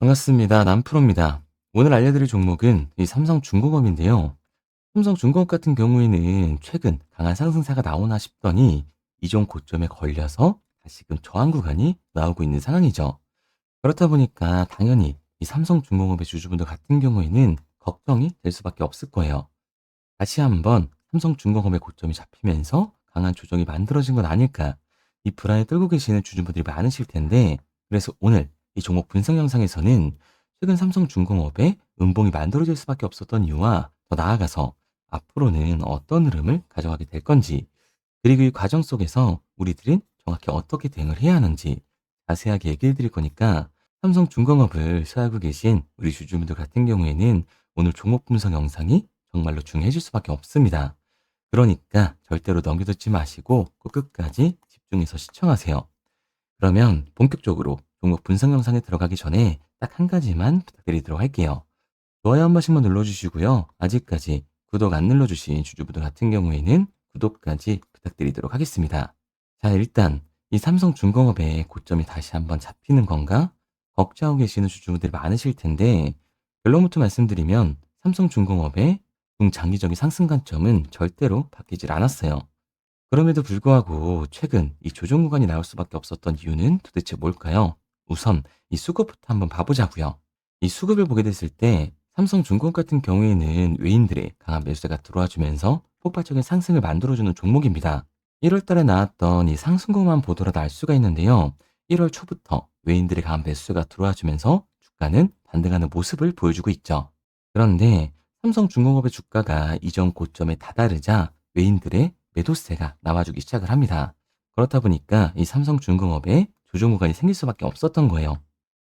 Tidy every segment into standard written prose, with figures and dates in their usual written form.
반갑습니다. 남프로입니다. 오늘 알려드릴 종목은 이 삼성중공업인데요. 삼성중공업 같은 경우에는 최근 강한 상승세가 나오나 싶더니 이전 고점에 걸려서 다시금 저항 구간이 나오고 있는 상황이죠. 그렇다 보니까 당연히 이 삼성중공업의 주주분들 같은 경우에는 걱정이 될 수밖에 없을 거예요. 다시 한번 삼성중공업의 고점이 잡히면서 강한 조정이 만들어진 건 아닐까, 이 불안에 떨고 계시는 주주분들이 많으실 텐데, 그래서 오늘 이 종목 분석 영상에서는 최근 삼성중공업의 음봉이 만들어질 수밖에 없었던 이유와 더 나아가서 앞으로는 어떤 흐름을 가져가게 될 건지, 그리고 이 과정 속에서 우리들은 정확히 어떻게 대응을 해야 하는지 자세하게 얘기해 드릴 거니까, 삼성중공업을 소유하고 계신 우리 주주분들 같은 경우에는 오늘 종목 분석 영상이 정말로 중요해질 수밖에 없습니다. 그러니까 절대로 넘겨듣지 마시고 꼭 끝까지 집중해서 시청하세요. 그러면 본격적으로 종목 분석 영상에 들어가기 전에 딱 한 가지만 부탁드리도록 할게요. 좋아요 한 번씩만 눌러주시고요. 아직까지 구독 안 눌러주신 주주분들 같은 경우에는 구독까지 부탁드리도록 하겠습니다. 자, 일단 이 삼성중공업의 고점이 다시 한번 잡히는 건가 걱정하고 계시는 주주분들이 많으실 텐데, 결론부터 말씀드리면 삼성중공업의 중장기적인 상승 관점은 절대로 바뀌질 않았어요. 그럼에도 불구하고 최근 이 조정 구간이 나올 수밖에 없었던 이유는 도대체 뭘까요? 우선 이 수급부터 한번 봐보자고요. 이 수급을 보게 됐을 때 삼성중공업 같은 경우에는 외인들의 강한 매수세가 들어와주면서 폭발적인 상승을 만들어주는 종목입니다. 1월 달에 나왔던 이 상승고만 보더라도 알 수가 있는데요. 1월 초부터 외인들의 강한 매수세가 들어와주면서 주가는 반등하는 모습을 보여주고 있죠. 그런데 삼성중공업의 주가가 이전 고점에 다다르자 외인들의 매도세가 나와주기 시작을 합니다. 그렇다 보니까 이 삼성중공업에 조정 구간이 생길 수밖에 없었던 거예요.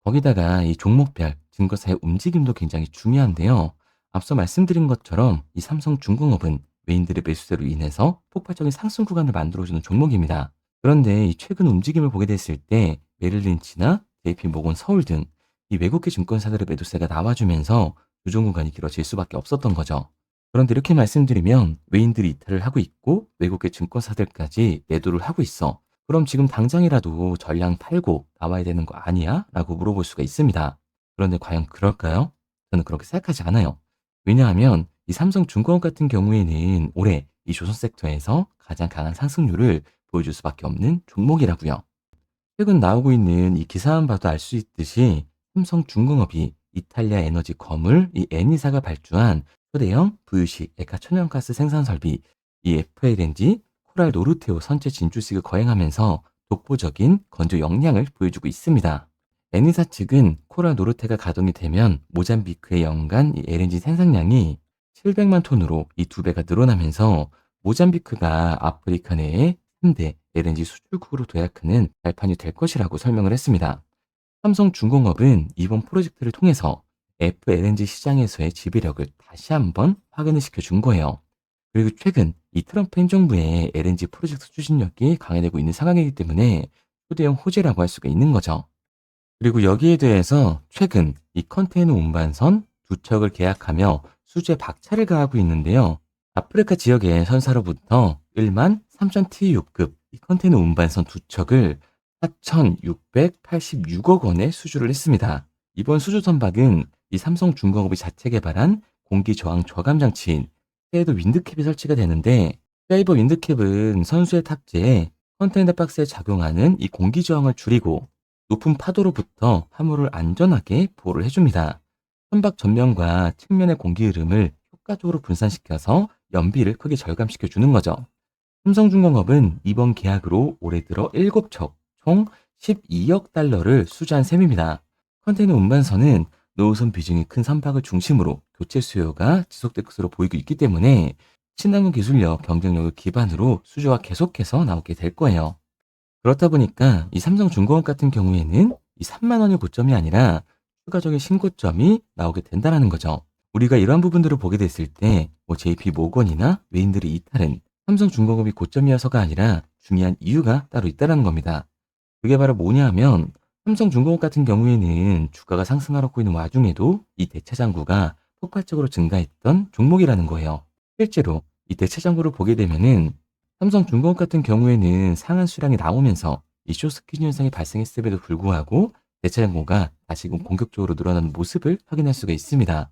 거기다가 이 종목별 증거사의 움직임도 굉장히 중요한데요. 앞서 말씀드린 것처럼 이 삼성중공업은 외인들의 매수세로 인해서 폭발적인 상승 구간을 만들어주는 종목입니다. 그런데 이 최근 움직임을 보게 됐을 때 메릴린치나 JP모건 서울 등 이 외국계 증권사들의 매도세가 나와주면서 조정 구간이 길어질 수밖에 없었던 거죠. 그런데 이렇게 말씀드리면 외인들이 이탈을 하고 있고 외국계 증권사들까지 매도를 하고 있어. 그럼 지금 당장이라도 전량 팔고 나와야 되는 거 아니야? 라고 물어볼 수가 있습니다. 그런데 과연 그럴까요? 저는 그렇게 생각하지 않아요. 왜냐하면 이 삼성중공업 같은 경우에는 올해 이 조선 섹터에서 가장 강한 상승률을 보여줄 수밖에 없는 종목이라고요. 최근 나오고 있는 이 기사만 봐도 알 수 있듯이 삼성중공업이 이탈리아 에너지 건물 이 에니사가 발주한 초대형 부유식 액화 천연가스 생산 설비 이 FLNG 코랄 노르테오 선체 진출식을 거행하면서 독보적인 건조 역량을 보여주고 있습니다. 에니사 측은 코랄 노르테가 가동이 되면 모잠비크의 연간 이 LNG 생산량이 700만 톤으로 이 2배가 늘어나면서 모잠비크가 아프리카 내에 3대 LNG 수출국으로 도약하는 발판이 될 것이라고 설명을 했습니다. 삼성중공업은 이번 프로젝트를 통해서 FLNG 시장에서의 지배력을 다시 한번 확인을 시켜준 거예요. 그리고 최근 이 트럼프 행정부의 LNG 프로젝트 추진력이 강화되고 있는 상황이기 때문에 초대형 호재라고 할 수가 있는 거죠. 그리고 여기에 대해서 최근 이 컨테이너 운반선 두 척을 계약하며 수주에 박차를 가하고 있는데요. 아프리카 지역의 선사로부터 1만 3천 TEU급 이 컨테이너 운반선 두 척을 4,686억 원에 수주를 했습니다. 이번 수주 선박은 이 삼성중공업이 자체 개발한 공기 저항 저감 장치인 페이더 윈드캡이 설치가 되는데, 페이버 윈드캡은 선수의 탑재에 컨테이너 박스에 작용하는 이 공기 저항을 줄이고 높은 파도로부터 화물을 안전하게 보호를 해줍니다. 선박 전면과 측면의 공기 흐름을 효과적으로 분산시켜서 연비를 크게 절감시켜 주는 거죠. 삼성중공업은 이번 계약으로 올해 들어 7척 총 12억 달러를 수주한 셈입니다. 컨테이너 운반선은 노후선 비중이 큰 선박을 중심으로 교체 수요가 지속될 것으로 보이고 있기 때문에 친환경 기술력, 경쟁력을 기반으로 수주가 계속해서 나오게 될 거예요. 그렇다 보니까 이 삼성중공업 같은 경우에는 이 3만 원의 고점이 아니라 추가적인 신고점이 나오게 된다는 거죠. 우리가 이러한 부분들을 보게 됐을 때 JP 모건이나 외인들의 이탈은 삼성중공업이 고점이어서가 아니라 중요한 이유가 따로 있다는 겁니다. 그게 바로 뭐냐 하면 삼성중공업 같은 경우에는 주가가 상승하고 있는 와중에도 이 대차 잔고가 폭발적으로 증가했던 종목이라는 거예요. 실제로 이 대차 잔고를 보게 되면은 삼성중공업 같은 경우에는 상한 수량이 나오면서 이 쇼스퀴즈 현상이 발생했음에도 불구하고 대체 잔고가 다시금 공격적으로 늘어나는 모습을 확인할 수가 있습니다.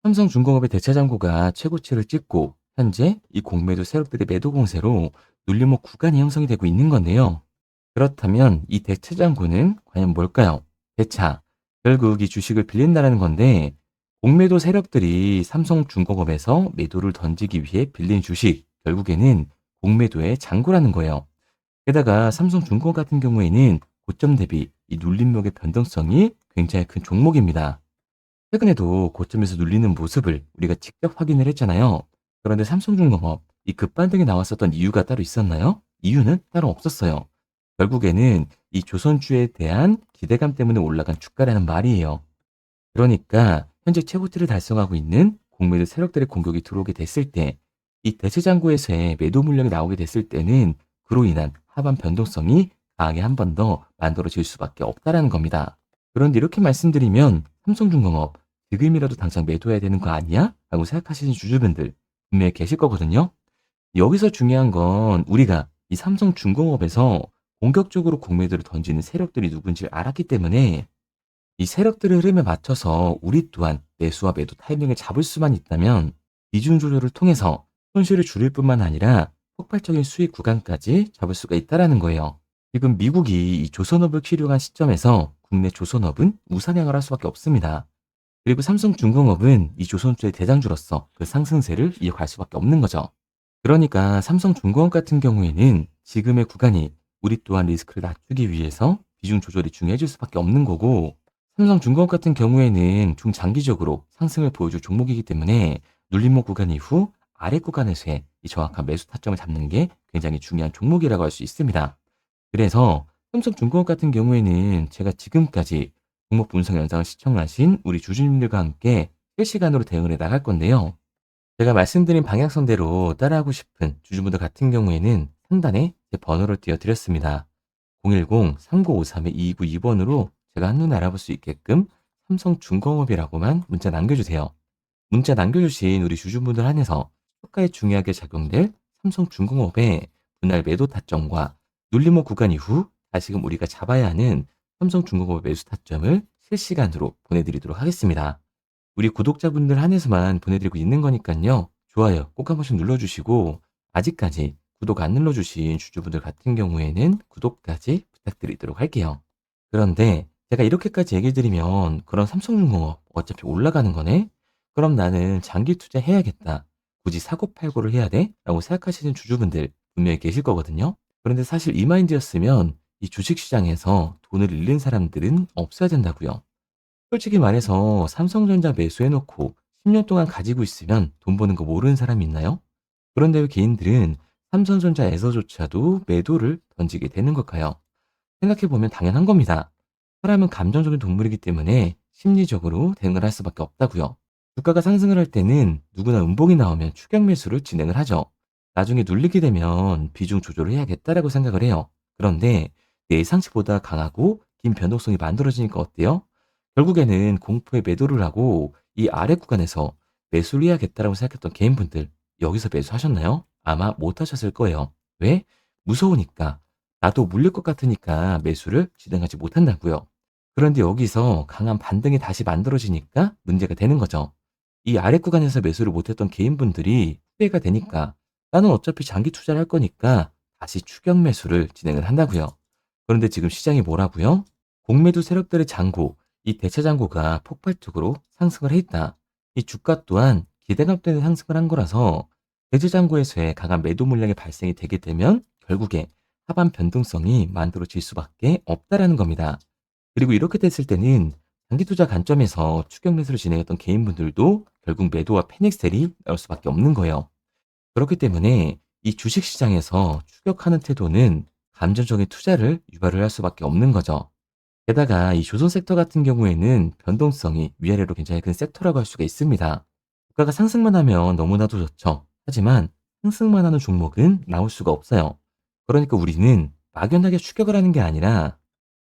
삼성중공업의 대체 잔고가 최고치를 찍고 현재 이 공매도 세력들의 매도 공세로 눌림목 구간이 형성이 되고 있는 건데요. 그렇다면 이 대체 잔고는 과연 뭘까요? 대차. 결국 이 주식을 빌린다는 건데 공매도 세력들이 삼성중공업에서 매도를 던지기 위해 빌린 주식, 결국에는 공매도의 잔고라는 거예요. 게다가 삼성중공업 같은 경우에는 고점 대비 이 눌림목의 변동성이 굉장히 큰 종목입니다. 최근에도 고점에서 눌리는 모습을 우리가 직접 확인을 했잖아요. 그런데 삼성중공업 이 급반등이 나왔었던 이유가 따로 있었나요? 이유는 따로 없었어요. 결국에는 이 조선주에 대한 기대감 때문에 올라간 주가라는 말이에요. 그러니까 현재 최고치를 달성하고 있는 공매도 세력들의 공격이 들어오게 됐을 때, 이 대체장고에서의 매도 물량이 나오게 됐을 때는 그로 인한 하반 변동성이 강하게 한 번 더 만들어질 수밖에 없다라는 겁니다. 그런데 이렇게 말씀드리면 삼성중공업 지금이라도 당장 매도해야 되는 거 아니야? 라고 생각하시는 주주분들 분명히 계실 거거든요. 여기서 중요한 건 우리가 이 삼성중공업에서 공격적으로 공매도를 던지는 세력들이 누군지 알았기 때문에 이 세력들의 흐름에 맞춰서 우리 또한 매수와 매도 타이밍을 잡을 수만 있다면 비중 조절을 통해서 손실을 줄일 뿐만 아니라 폭발적인 수익 구간까지 잡을 수가 있다라는 거예요. 지금 미국이 이 조선업을 필요한 시점에서 국내 조선업은 우상향을 할 수밖에 없습니다. 그리고 삼성중공업은 이 조선주의 대장주로서 그 상승세를 이어갈 수밖에 없는 거죠. 그러니까 삼성중공업 같은 경우에는 지금의 구간이 우리 또한 리스크를 낮추기 위해서 비중 조절이 중요해질 수밖에 없는 거고, 삼성중공업 같은 경우에는 중장기적으로 상승을 보여줄 종목이기 때문에 눌림목 구간 이후 아래 구간에서의 이 정확한 매수 타점을 잡는 게 굉장히 중요한 종목이라고 할 수 있습니다. 그래서 삼성중공업 같은 경우에는 제가 지금까지 종목 분석 영상을 시청하신 우리 주주님들과 함께 실시간으로 대응을 해 나갈 건데요. 제가 말씀드린 방향성대로 따라하고 싶은 주주분들 같은 경우에는 상단에 제 번호를 띄워드렸습니다. 010-3953-2292번으로 제가 한눈에 알아볼 수 있게끔 삼성중공업이라고만 문자 남겨주세요. 문자 남겨주신 우리 주주분들 한해서 효과에 중요하게 작용될 삼성중공업의 분할 매도 타점과 눌림목 구간 이후 다시금 우리가 잡아야 하는 삼성중공업의 매수 타점을 실시간으로 보내드리도록 하겠습니다. 우리 구독자분들 한해서만 보내드리고 있는 거니까요. 좋아요 꼭 한 번씩 눌러주시고, 아직까지 구독 안 눌러주신 주주분들 같은 경우에는 구독까지 부탁드리도록 할게요. 그런데 제가 이렇게까지 얘기 드리면 그런 삼성중공업 어차피 올라가는 거네? 그럼 나는 장기 투자해야겠다. 굳이 사고팔고를 해야 돼? 라고 생각하시는 주주분들 분명히 계실 거거든요. 그런데 사실 이 마인드였으면 이 주식시장에서 돈을 잃는 사람들은 없어야 된다고요. 솔직히 말해서 삼성전자 매수해놓고 10년 동안 가지고 있으면 돈 버는 거 모르는 사람이 있나요? 그런데 왜 개인들은 삼성전자에서조차도 매도를 던지게 되는 걸까요? 생각해보면 당연한 겁니다. 사람은 감정적인 동물이기 때문에 심리적으로 대응을 할 수밖에 없다고요. 주가가 상승을 할 때는 누구나 음봉이 나오면 추격 매수를 진행을 하죠. 나중에 눌리게 되면 비중 조절을 해야겠다라고 생각을 해요. 그런데 내 예상치보다 강하고 긴 변동성이 만들어지니까 어때요? 결국에는 공포에 매도를 하고 이 아래 구간에서 매수를 해야겠다라고 생각했던 개인분들 여기서 매수하셨나요? 아마 못하셨을 거예요. 왜? 무서우니까. 나도 물릴 것 같으니까 매수를 진행하지 못한다고요. 그런데 여기서 강한 반등이 다시 만들어지니까 문제가 되는 거죠. 이 아래 구간에서 매수를 못했던 개인분들이 후회가 되니까 나는 어차피 장기 투자를 할 거니까 다시 추격 매수를 진행을 한다고요. 그런데 지금 시장이 뭐라고요? 공매도 세력들의 잔고, 이 대체 잔고가 폭발적으로 상승을 해 있다. 이 주가 또한 기대감 때문에 상승을 한 거라서 대체 잔고에서의 강한 매도 물량이 발생이 되게 되면 결국에 하반 변동성이 만들어질 수밖에 없다라는 겁니다. 그리고 이렇게 됐을 때는 장기 투자 관점에서 추격 매수를 진행했던 개인분들도 결국 매도와 패닉 셀이 나올 수밖에 없는 거예요. 그렇기 때문에 이 주식 시장에서 추격하는 태도는 감정적인 투자를 유발을 할 수밖에 없는 거죠. 게다가 이 조선 섹터 같은 경우에는 변동성이 위아래로 굉장히 큰 섹터라고 할 수가 있습니다. 주가가 상승만 하면 너무나도 좋죠. 하지만 상승만 하는 종목은 나올 수가 없어요. 그러니까 우리는 막연하게 추격을 하는 게 아니라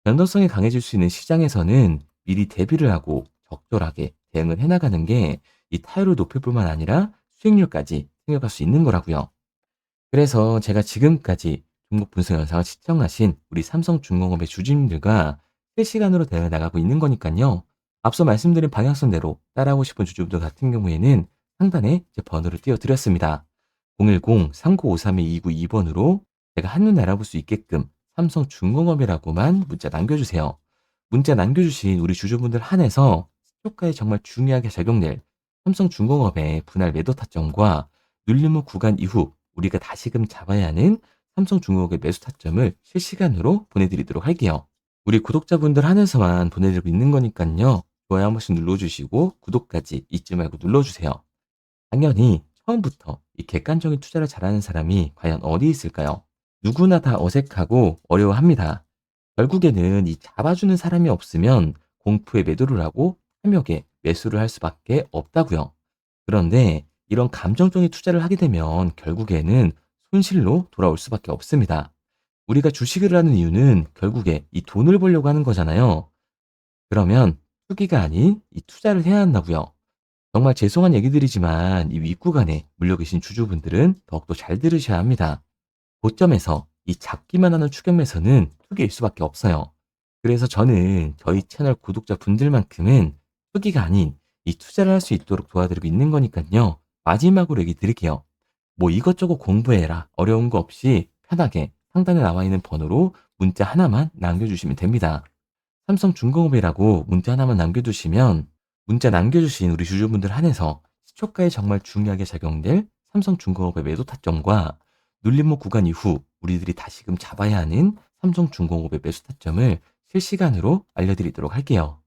변동성이 강해질 수 있는 시장에서는 미리 대비를 하고 적절하게 대응을 해나가는 게 이 타율을 높일 뿐만 아니라 수익률까지 챙겨갈 수 있는 거라고요. 그래서 제가 지금까지 종목 분석 영상을 시청하신 우리 삼성중공업의 주주님들과 실시간으로 대응해 나가고 있는 거니까요. 앞서 말씀드린 방향성대로 따라하고 싶은 주주분들 같은 경우에는 상단에 제 번호를 띄워드렸습니다. 010-3953-2922번으로 제가 한눈에 알아볼 수 있게끔 삼성중공업이라고만 문자 남겨주세요. 문자 남겨주신 우리 주주분들 한해서 시초가에 정말 중요하게 적용될 삼성중공업의 분할 매도 타점과 눌림목 구간 이후 우리가 다시금 잡아야 하는 삼성중공업의 매수 타점을 실시간으로 보내드리도록 할게요. 우리 구독자분들 한해서만 보내드리고 있는 거니까요. 좋아요 한 번씩 눌러주시고 구독까지 잊지 말고 눌러주세요. 당연히 처음부터 이 객관적인 투자를 잘하는 사람이 과연 어디 있을까요? 누구나 다 어색하고 어려워합니다. 결국에는 이 잡아주는 사람이 없으면 공포에 매도를 하고 탐욕에 매수를 할 수밖에 없다고요. 그런데 이런 감정적인 투자를 하게 되면 결국에는 손실로 돌아올 수밖에 없습니다. 우리가 주식을 하는 이유는 결국에 이 돈을 벌려고 하는 거잖아요. 그러면 투기가 아닌 이 투자를 해야 한다고요. 정말 죄송한 얘기들이지만 이 윗구간에 물려 계신 주주분들은 더욱더 잘 들으셔야 합니다. 고점에서 이 잡기만 하는 추격 매수는 투기일 수밖에 없어요. 그래서 저는 저희 채널 구독자분들만큼은 투기가 아닌 이 투자를 할 수 있도록 도와드리고 있는 거니까요. 마지막으로 얘기 드릴게요. 뭐 이것저것 공부해라. 어려운 거 없이 편하게 상단에 나와 있는 번호로 문자 하나만 남겨주시면 됩니다. 삼성중공업이라고 문자 하나만 남겨두시면 문자 남겨주신 우리 주주분들 한해서 시초가에 정말 중요하게 적용될 삼성중공업의 매도 타점과 눌림목 구간 이후 우리들이 다시금 잡아야 하는 삼성중공업의 매수 타점을 실시간으로 알려드리도록 할게요.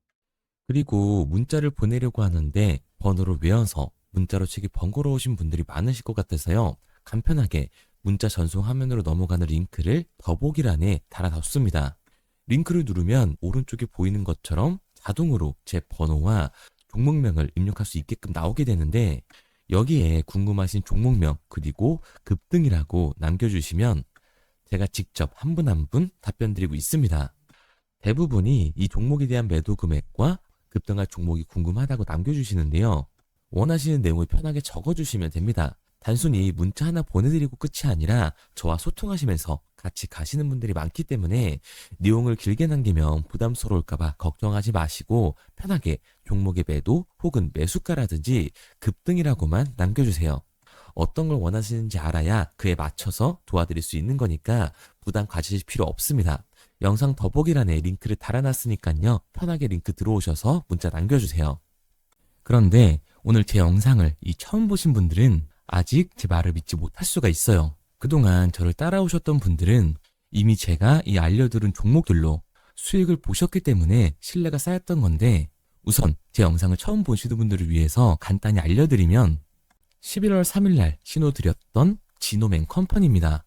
그리고 문자를 보내려고 하는데 번호를 외워서 문자로 치기 번거로우신 분들이 많으실 것 같아서요. 간편하게 문자 전송 화면으로 넘어가는 링크를 더보기란에 달아뒀습니다. 링크를 누르면 오른쪽에 보이는 것처럼 자동으로 제 번호와 종목명을 입력할 수 있게끔 나오게 되는데 여기에 궁금하신 종목명 그리고 급등이라고 남겨주시면 제가 직접 한 분 한 분 답변 드리고 있습니다. 대부분이 이 종목에 대한 매도 금액과 급등할 종목이 궁금하다고 남겨주시는데요. 원하시는 내용을 편하게 적어주시면 됩니다. 단순히 문자 하나 보내드리고 끝이 아니라 저와 소통하시면서 같이 가시는 분들이 많기 때문에 내용을 길게 남기면 부담스러울까봐 걱정하지 마시고 편하게 종목의 매도 혹은 매수가라든지 급등이라고만 남겨주세요. 어떤 걸 원하시는지 알아야 그에 맞춰서 도와드릴 수 있는 거니까 부담 가지실 필요 없습니다. 영상 더보기란에 링크를 달아놨으니까요. 편하게 링크 들어오셔서 문자 남겨주세요. 그런데 오늘 제 영상을 처음 보신 분들은 아직 제 말을 믿지 못할 수가 있어요. 그동안 저를 따라오셨던 분들은 이미 제가 이 알려드린 종목들로 수익을 보셨기 때문에 신뢰가 쌓였던 건데 우선 제 영상을 처음 보시는 분들을 위해서 간단히 알려드리면 11월 3일 날 신호드렸던 지노맨 컴퍼니입니다.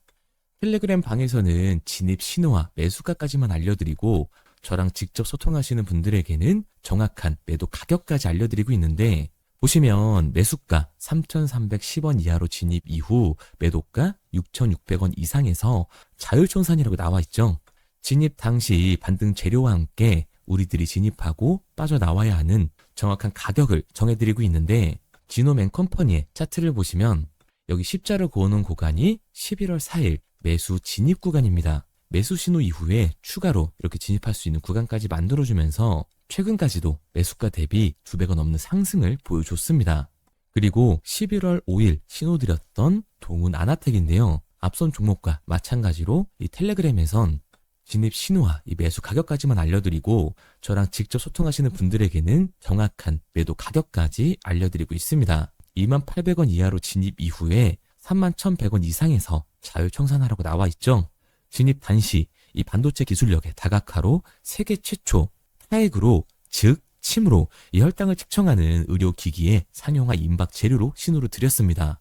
텔레그램 방에서는 진입 신호와 매수가까지만 알려드리고 저랑 직접 소통하시는 분들에게는 정확한 매도 가격까지 알려드리고 있는데 보시면 매수가 3,310원 이하로 진입 이후 매도가 6,600원 이상에서 자율청산이라고 나와 있죠. 진입 당시 반등 재료와 함께 우리들이 진입하고 빠져나와야 하는 정확한 가격을 정해드리고 있는데 지노맨 컴퍼니의 차트를 보시면 여기 십자를 그어놓은 구간이 11월 4일 매수 진입 구간입니다. 매수 신호 이후에 추가로 이렇게 진입할 수 있는 구간까지 만들어주면서 최근까지도 매수가 대비 2배가 넘는 상승을 보여줬습니다. 그리고 11월 5일 신호드렸던 동훈 아나텍인데요. 앞선 종목과 마찬가지로 이 텔레그램에선 진입 신호와 이 매수 가격까지만 알려드리고 저랑 직접 소통하시는 분들에게는 정확한 매도 가격까지 알려드리고 있습니다. 28,000원 이하로 진입 이후에 31,100원 이상에서 자율청산하라고 나와 있죠. 진입 단시 이 반도체 기술력의 다각화로 세계 최초 타액으로 즉 침으로 이 혈당을 측정하는 의료기기의 상용화 임박 재료로 신호를 드렸습니다.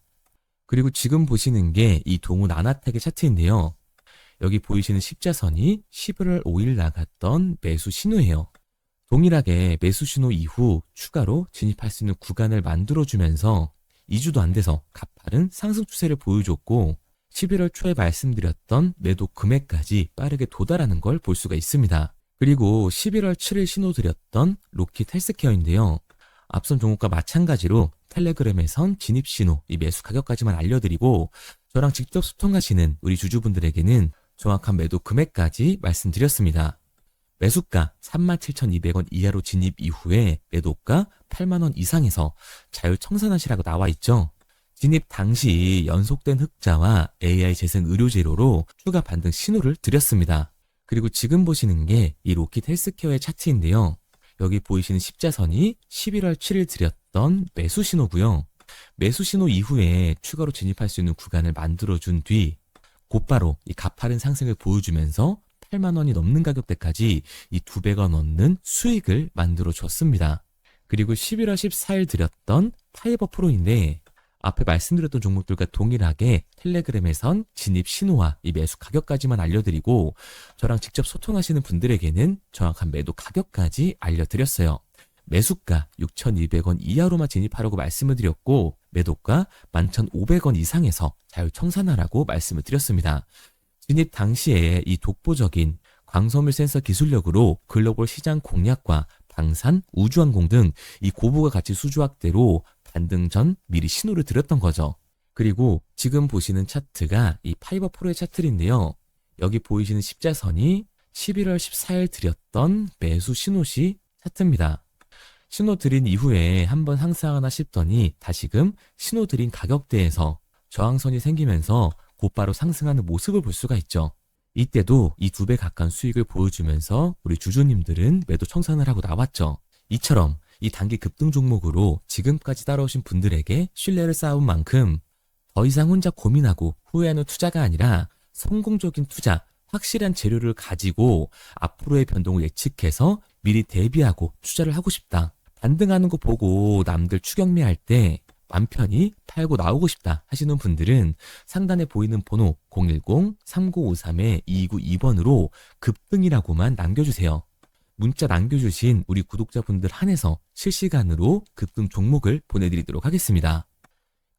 그리고 지금 보시는 게 이 동훈 아나텍의 차트인데요. 여기 보이시는 십자선이 11월 5일 나갔던 매수 신호예요. 동일하게 매수 신호 이후 추가로 진입할 수 있는 구간을 만들어주면서 2주도 안 돼서 가파른 상승 추세를 보여줬고 11월 초에 말씀드렸던 매도 금액까지 빠르게 도달하는 걸 볼 수가 있습니다. 그리고 11월 7일 신호드렸던 로킷 헬스케어인데요. 앞선 종목과 마찬가지로 텔레그램에선 진입 신호, 이 매수 가격까지만 알려드리고 저랑 직접 소통하시는 우리 주주분들에게는 정확한 매도 금액까지 말씀드렸습니다. 매수가 37,200원 이하로 진입 이후에 매도가 8만 원 이상에서 자율 청산하시라고 나와 있죠. 진입 당시 연속된 흑자와 AI 재생 의료 재료로 추가 반등 신호를 드렸습니다. 그리고 지금 보시는 게 이 로킷 헬스케어의 차트인데요. 여기 보이시는 십자선이 11월 7일 드렸던 매수 신호고요. 매수 신호 이후에 추가로 진입할 수 있는 구간을 만들어준 뒤 곧바로 이 가파른 상승을 보여주면서 8만 원이 넘는 가격대까지 이 2배가 넘는 수익을 만들어 줬습니다. 그리고 11월 14일 드렸던 파이버 프로인데 앞에 말씀드렸던 종목들과 동일하게 텔레그램에선 진입 신호와 이 매수 가격까지만 알려드리고 저랑 직접 소통하시는 분들에게는 정확한 매도 가격까지 알려드렸어요. 매수가 6,200원 이하로만 진입하라고 말씀을 드렸고 매도가 11,500원 이상에서 자율 청산하라고 말씀을 드렸습니다. 진입 당시에 이 독보적인 광섬유 센서 기술력으로 글로벌 시장 공략과 방산, 우주항공 등 이 고부가 가치 수주 확대로 반등 전 미리 신호를 드렸던 거죠. 그리고 지금 보시는 차트가 이 파이버 프로의 차트인데요. 여기 보이시는 십자선이 11월 14일 드렸던 매수 신호시 차트입니다. 신호 드린 이후에 한번 상승하나 싶더니 다시금 신호 드린 가격대에서 저항선이 생기면서 곧바로 상승하는 모습을 볼 수가 있죠. 이때도 이 2배 가까운 수익을 보여주면서 우리 주주님들은 매도 청산을 하고 나왔죠. 이처럼 이 단기 급등 종목으로 지금까지 따라오신 분들에게 신뢰를 쌓은 만큼 더 이상 혼자 고민하고 후회하는 투자가 아니라 성공적인 투자, 확실한 재료를 가지고 앞으로의 변동을 예측해서 미리 대비하고 투자를 하고 싶다. 반등하는 거 보고 남들 추격매할 때 맘 편히 팔고 나오고 싶다 하시는 분들은 상단에 보이는 번호 010-3953-2292번으로 급등이라고만 남겨주세요. 문자 남겨주신 우리 구독자분들 한해서 실시간으로 급등 종목을 보내드리도록 하겠습니다.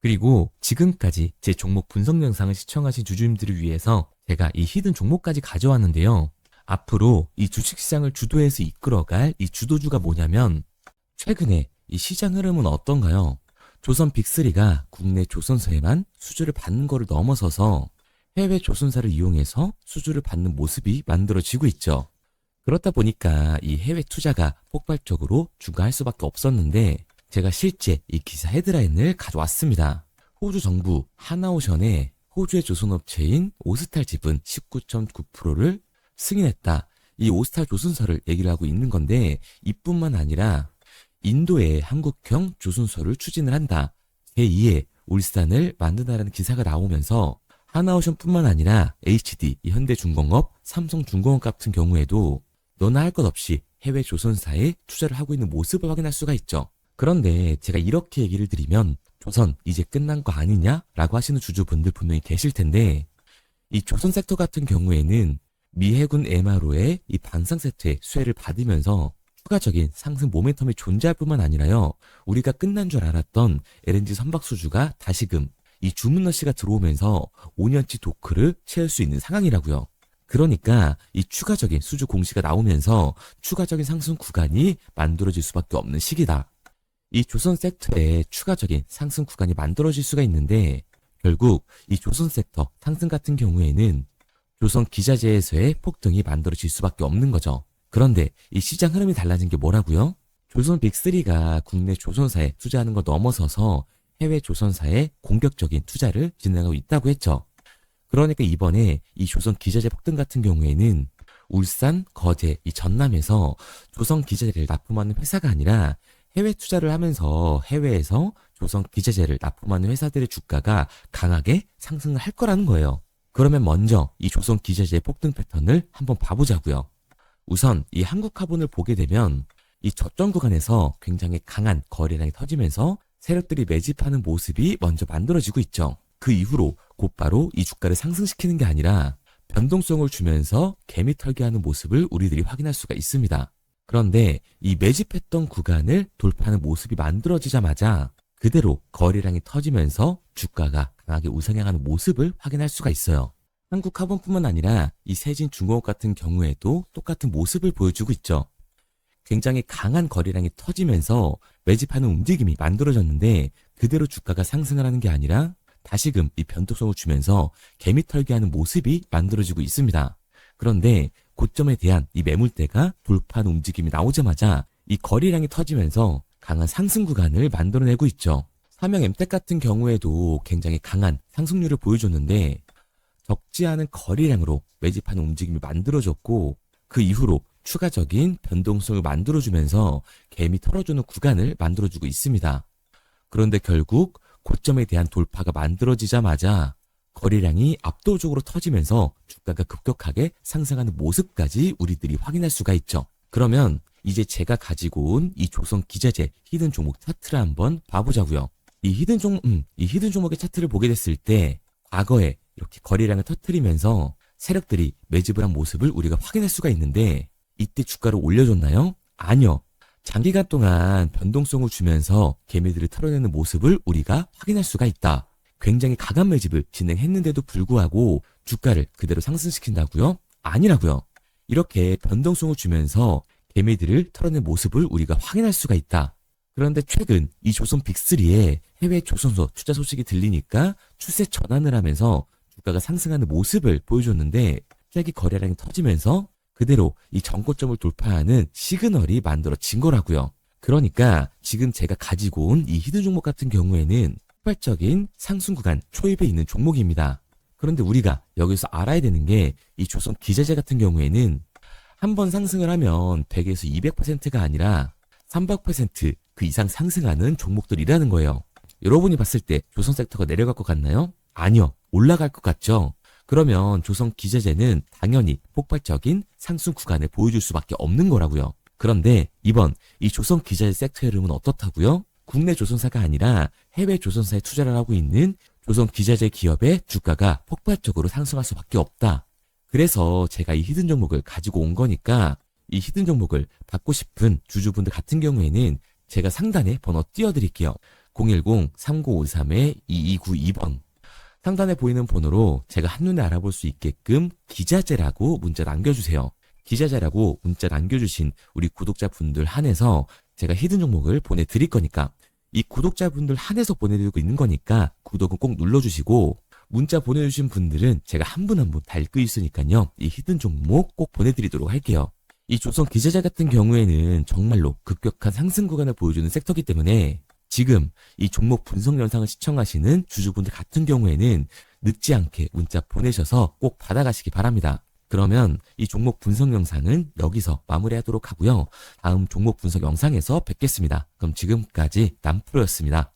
그리고 지금까지 제 종목 분석 영상을 시청하신 주주님들을 위해서 제가 이 히든 종목까지 가져왔는데요. 앞으로 이 주식시장을 주도해서 이끌어갈 이 주도주가 뭐냐면 최근에 이 시장 흐름은 어떤가요? 조선 빅3가 국내 조선사에만 수주를 받는 거를 넘어서서 해외 조선사를 이용해서 수주를 받는 모습이 만들어지고 있죠. 그렇다 보니까 이 해외 투자가 폭발적으로 증가할 수밖에 없었는데 제가 실제 이 기사 헤드라인을 가져왔습니다. 호주 정부 하나오션에 호주의 조선업체인 오스탈 지분 19.9%를 승인했다. 이 오스탈 조선사를 얘기를 하고 있는 건데 이뿐만 아니라 인도에 한국형 조선소를 추진을 한다. 제2의 울산을 만든다라는 기사가 나오면서 하나오션뿐만 아니라 HD, 현대중공업, 삼성중공업 같은 경우에도 너나 할 것 없이 해외 조선사에 투자를 하고 있는 모습을 확인할 수가 있죠. 그런데 제가 이렇게 얘기를 드리면 조선 이제 끝난 거 아니냐라고 하시는 주주분들 분명히 계실 텐데 이 조선 섹터 같은 경우에는 미 해군 MRO의 이 방산 세트의 수혜를 받으면서 추가적인 상승 모멘텀이 존재할 뿐만 아니라요. 우리가 끝난 줄 알았던 LNG 선박 수주가 다시금 이 주문러시가 들어오면서 5년치 도크를 채울 수 있는 상황이라고요. 그러니까 이 추가적인 수주 공시가 나오면서 추가적인 상승 구간이 만들어질 수밖에 없는 시기다. 이 조선 섹터에 추가적인 상승 구간이 만들어질 수가 있는데 결국 이 조선 섹터 상승 같은 경우에는 조선 기자재에서의 폭등이 만들어질 수밖에 없는 거죠. 그런데 이 시장 흐름이 달라진 게 뭐라고요? 조선 빅3가 국내 조선사에 투자하는 걸 넘어서서 해외 조선사에 공격적인 투자를 진행하고 있다고 했죠. 그러니까 이번에 이 조선 기자재 폭등 같은 경우에는 울산, 거제, 이 전남에서 조선 기자재를 납품하는 회사가 아니라 해외 투자를 하면서 해외에서 조선 기자재를 납품하는 회사들의 주가가 강하게 상승을 할 거라는 거예요. 그러면 먼저 이 조선 기자재의 폭등 패턴을 한번 봐보자고요. 우선 이 한국화본을 보게 되면 이 저점 구간에서 굉장히 강한 거래량이 터지면서 세력들이 매집하는 모습이 먼저 만들어지고 있죠. 그 이후로 곧바로 이 주가를 상승시키는 게 아니라 변동성을 주면서 개미 털기하는 모습을 우리들이 확인할 수가 있습니다. 그런데 이 매집했던 구간을 돌파하는 모습이 만들어지자마자 그대로 거래량이 터지면서 주가가 강하게 우상향하는 모습을 확인할 수가 있어요. 한국화본뿐만 아니라 이 세진중공업 같은 경우에도 똑같은 모습을 보여주고 있죠. 굉장히 강한 거래량이 터지면서 매집하는 움직임이 만들어졌는데 그대로 주가가 상승을 하는 게 아니라 다시금 이 변동성을 주면서 개미 털기하는 모습이 만들어지고 있습니다. 그런데 고점에 대한 이 매물대가 돌파하는 움직임이 나오자마자 이 거래량이 터지면서 강한 상승 구간을 만들어내고 있죠. 삼형 엠텍 같은 경우에도 굉장히 강한 상승률을 보여줬는데 적지 않은 거래량으로 매집하는 움직임이 만들어졌고 그 이후로 추가적인 변동성을 만들어주면서 개미 털어주는 구간을 만들어주고 있습니다. 그런데 결국 고점에 대한 돌파가 만들어지자마자 거래량이 압도적으로 터지면서 주가가 급격하게 상승하는 모습까지 우리들이 확인할 수가 있죠. 그러면 이제 제가 가지고 온 이 조선 기자재 히든 종목 차트를 한번 봐보자고요. 이 히든 종목의 차트를 보게 됐을 때 과거에 이렇게 거래량을 터뜨리면서 세력들이 매집을 한 모습을 우리가 확인할 수가 있는데 이때 주가를 올려줬나요? 아니요. 장기간 동안 변동성을 주면서 개미들을 털어내는 모습을 우리가 확인할 수가 있다. 굉장히 강한 매집을 진행했는데도 불구하고 주가를 그대로 상승시킨다고요? 아니라고요. 이렇게 변동성을 주면서 개미들을 털어낸 모습을 우리가 확인할 수가 있다. 그런데 최근 이 조선 빅3의 해외 조선소 투자 소식이 들리니까 추세 전환을 하면서 주가가 상승하는 모습을 보여줬는데 갑자기 거래량이 터지면서 그대로 이 전고점을 돌파하는 시그널이 만들어진 거라고요. 그러니까 지금 제가 가지고 온 이 히든 종목 같은 경우에는 폭발적인 상승 구간 초입에 있는 종목입니다. 그런데 우리가 여기서 알아야 되는 게 이 조선 기자재 같은 경우에는 한 번 상승을 하면 100에서 200%가 아니라 300%그 이상 상승하는 종목들이라는 거예요. 여러분이 봤을 때 조선 섹터가 내려갈 것 같나요? 아니요. 올라갈 것 같죠? 그러면 조선 기자재는 당연히 폭발적인 상승 구간을 보여줄 수밖에 없는 거라고요. 그런데 이번 이 조선 기자재 섹터의 흐름은 어떻다고요? 국내 조선사가 아니라 해외 조선사에 투자를 하고 있는 조선 기자재 기업의 주가가 폭발적으로 상승할 수밖에 없다. 그래서 제가 이 히든 종목을 가지고 온 거니까 이 히든 종목을 받고 싶은 주주분들 같은 경우에는 제가 상단에 번호 띄워드릴게요. 010-3953-2292번. 상단에 보이는 번호로 제가 한눈에 알아볼 수 있게끔 기자재라고 문자 남겨주세요. 기자재라고 문자 남겨주신 우리 구독자분들 한해서 제가 히든 종목을 보내드릴 거니까 이 구독자분들 한해서 보내드리고 있는 거니까 구독은 꼭 눌러주시고 문자 보내주신 분들은 제가 한 분 한 분 다 읽고 있으니까요. 이 히든 종목 꼭 보내드리도록 할게요. 이 조선 기자재 같은 경우에는 정말로 급격한 상승 구간을 보여주는 섹터이기 때문에 지금 이 종목 분석 영상을 시청하시는 주주분들 같은 경우에는 늦지 않게 문자 보내셔서 꼭 받아가시기 바랍니다. 그러면 이 종목 분석 영상은 여기서 마무리하도록 하고요. 다음 종목 분석 영상에서 뵙겠습니다. 그럼 지금까지 남프로였습니다.